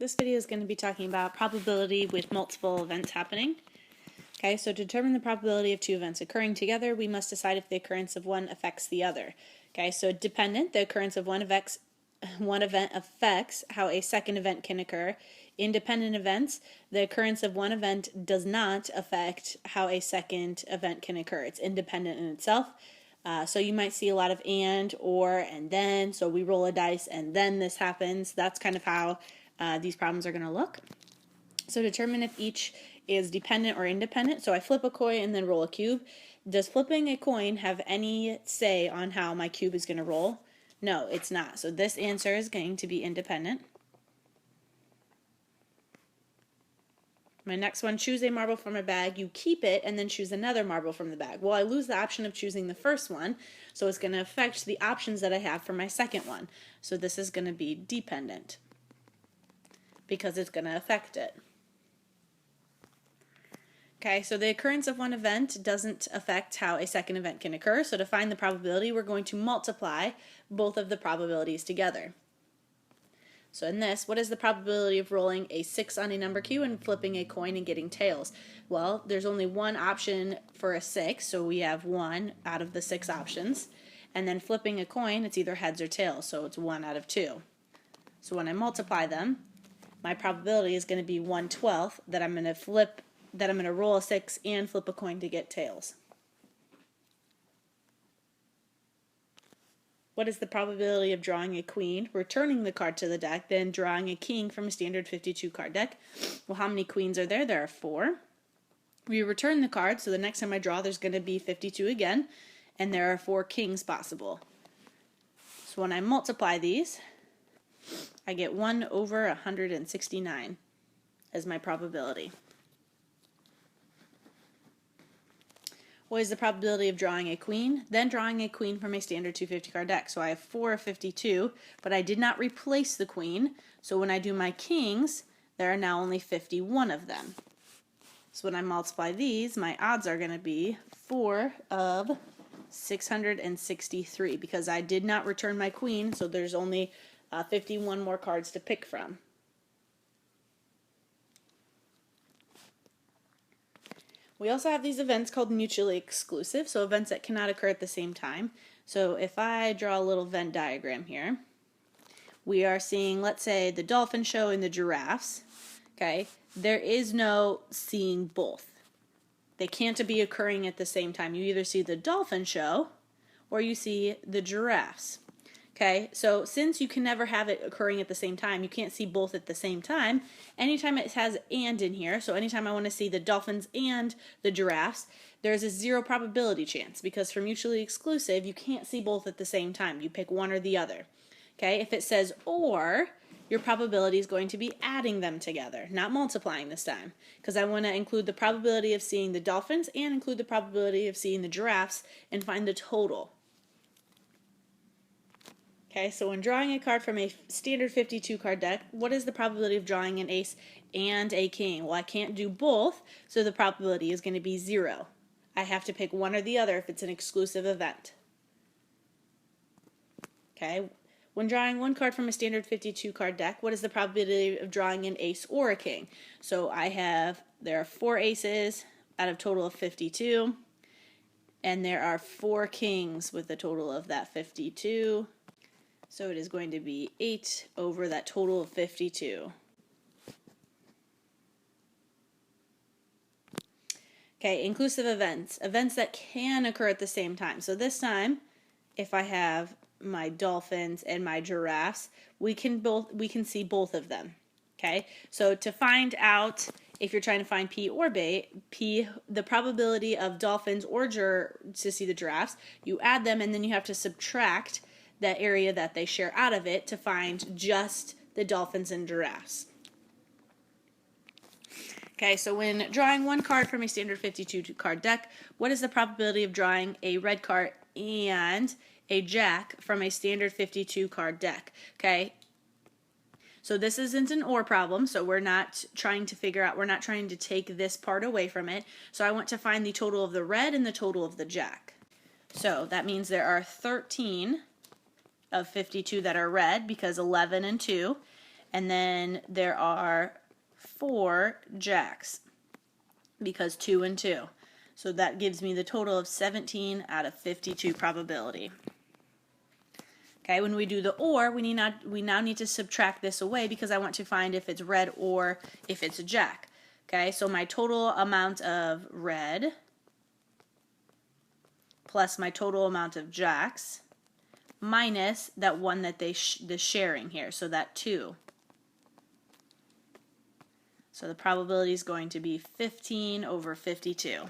This video is going to be talking about probability with multiple events happening. Okay, so to determine the probability of two events occurring together, we must decide if the occurrence of one affects the other. Okay, so dependent, the occurrence of one event affects how a second event can occur. Independent events, the occurrence of one event does not affect how a second event can occur. It's independent in itself. So you might see a lot of and, or, and then. So we roll a dice and then this happens. That's kind of how these problems are going to look. So determine if each is dependent or independent. So I flip a coin and then roll a cube. Does flipping a coin have any say on how my cube is going to roll? No, it's not. So this answer is going to be independent. My next one, choose a marble from a bag. You keep it and then choose another marble from the bag. Well, I lose the option of choosing the first one, so it's going to affect the options that I have for my second one. So this is going to be dependent because it's going to affect it. Okay, so the occurrence of one event doesn't affect how a second event can occur. So to find the probability, we're going to multiply both of the probabilities together. So in this, what is the probability of rolling a 6 on a number queue and flipping a coin and getting tails? Well, there's only one option for a 6, so we have 1 out of the 6 options. And then flipping a coin, it's either heads or tails, so it's 1 out of 2. So when I multiply them, my probability is going to be 1/12 that I'm going to roll a 6 and flip a coin to get tails. What is the probability of drawing a queen, returning the card to the deck, then drawing a king from a standard 52 card deck? Well, how many queens are there? There are 4. We return the card, so the next time I draw there's going to be 52 again, and there are 4 kings possible. So when I multiply these, I get 1 over 169 as my probability. What is the probability of drawing a queen? Then drawing a queen from a standard 250 card deck. So I have 4 of 52, but I did not replace the queen. So when I do my kings, there are now only 51 of them. So when I multiply these, my odds are going to be 4 of 663 because I did not return my queen, so there's only 51 more cards to pick from. We also have these events called mutually exclusive, so events that cannot occur at the same time. So if I draw a little Venn diagram here, we are seeing, let's say, the dolphin show and the giraffes. Okay, there is no seeing both. They can't be occurring at the same time. You either see the dolphin show or you see the giraffes. Okay, so since you can never have it occurring at the same time, you can't see both at the same time, anytime it has and in here, so anytime I want to see the dolphins and the giraffes, there's a 0 probability chance because for mutually exclusive, you can't see both at the same time. You pick one or the other. Okay, if it says or, your probability is going to be adding them together, not multiplying this time, because I want to include the probability of seeing the dolphins and include the probability of seeing the giraffes and find the total. Okay, so when drawing a card from a standard 52 card deck, what is the probability of drawing an ace and a king? Well, I can't do both, so the probability is going to be 0. I have to pick one or the other if it's an exclusive event. Okay, when drawing one card from a standard 52 card deck, what is the probability of drawing an ace or a king? So there are 4 aces out of a total of 52, and there are 4 kings with a total of that 52. So it is going to be 8 over that total of 52. Okay, inclusive events. Events that can occur at the same time. So this time, if I have my dolphins and my giraffes, we can see both of them. Okay, so to find out if you're trying to find P or P, the probability of dolphins or to see the giraffes, you add them and then you have to subtract that area that they share out of it to find just the dolphins and giraffes. Okay, so when drawing one card from a standard 52 card deck, what is the probability of drawing a red card and a jack from a standard 52 card deck? Okay, so this isn't an or problem, so we're not trying to take this part away from it. So I want to find the total of the red and the total of the jack. So that means there are 13 of 52 that are red because 11 and 2, and then there are 4 jacks because 2 and 2. So that gives me the total of 17 out of 52 probability. Okay, when we do the OR, we now need to subtract this away because I want to find if it's red or if it's a jack. Okay, so my total amount of red plus my total amount of jacks minus that one that the sharing here, so that 2. So the probability is going to be 15 over 52.